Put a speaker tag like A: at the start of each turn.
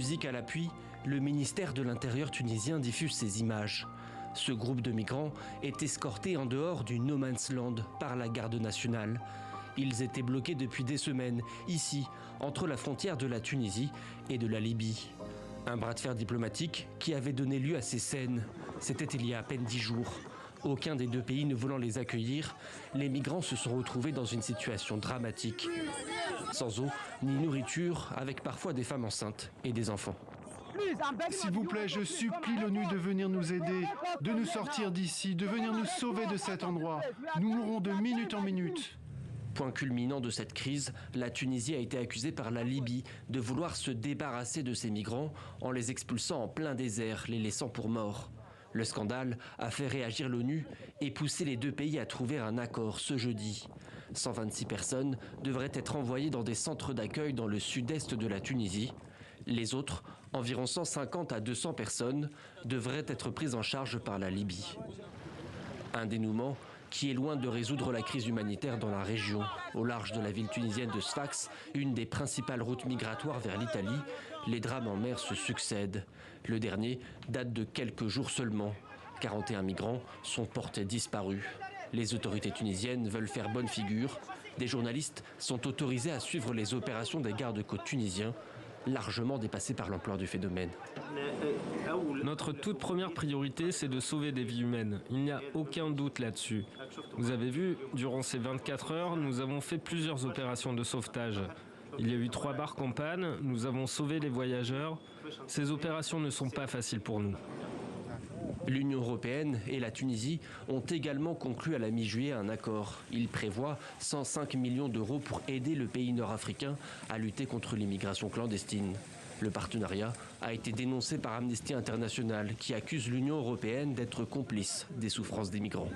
A: musique à l'appui, le ministère de l'Intérieur tunisien diffuse ces images. Ce groupe de migrants est escorté en dehors du No Man's Land par la garde nationale. Ils étaient bloqués depuis des semaines, ici, entre la frontière de la Tunisie et de la Libye. Un bras de fer diplomatique qui avait donné lieu à ces scènes. C'était il y a à peine 10 jours. Aucun des deux pays ne voulant les accueillir, les migrants se sont retrouvés dans une situation dramatique. Sans eau ni nourriture, avec parfois des femmes enceintes et des enfants.
B: S'il vous plaît, je supplie l'ONU de venir nous aider, de nous sortir d'ici, de venir nous sauver de cet endroit. Nous mourrons de minute en minute.
A: Point culminant de cette crise, la Tunisie a été accusée par la Libye de vouloir se débarrasser de ces migrants en les expulsant en plein désert, les laissant pour morts. Le scandale a fait réagir l'ONU et poussé les deux pays à trouver un accord ce jeudi. 126 personnes devraient être envoyées dans des centres d'accueil dans le sud-est de la Tunisie. Les autres, environ 150 à 200 personnes, devraient être prises en charge par la Libye. Un dénouement qui est loin de résoudre la crise humanitaire dans la région. Au large de la ville tunisienne de Sfax, une des principales routes migratoires vers l'Italie, les drames en mer se succèdent. Le dernier date de quelques jours seulement. 41 migrants sont portés disparus. Les autorités tunisiennes veulent faire bonne figure. Des journalistes sont autorisés à suivre les opérations des gardes-côtes tunisiens, largement dépassés par l'ampleur du phénomène.
C: Notre toute première priorité, c'est de sauver des vies humaines. Il n'y a aucun doute là-dessus. Vous avez vu, durant ces 24 heures, nous avons fait plusieurs opérations de sauvetage. Il y a eu 3 barques en panne, nous avons sauvé les voyageurs. Ces opérations ne sont pas faciles pour nous.
A: L'Union européenne et la Tunisie ont également conclu à la mi-juillet un accord. Il prévoit 105 millions d'euros pour aider le pays nord-africain à lutter contre l'immigration clandestine. Le partenariat a été dénoncé par Amnesty International qui accuse l'Union européenne d'être complice des souffrances des migrants.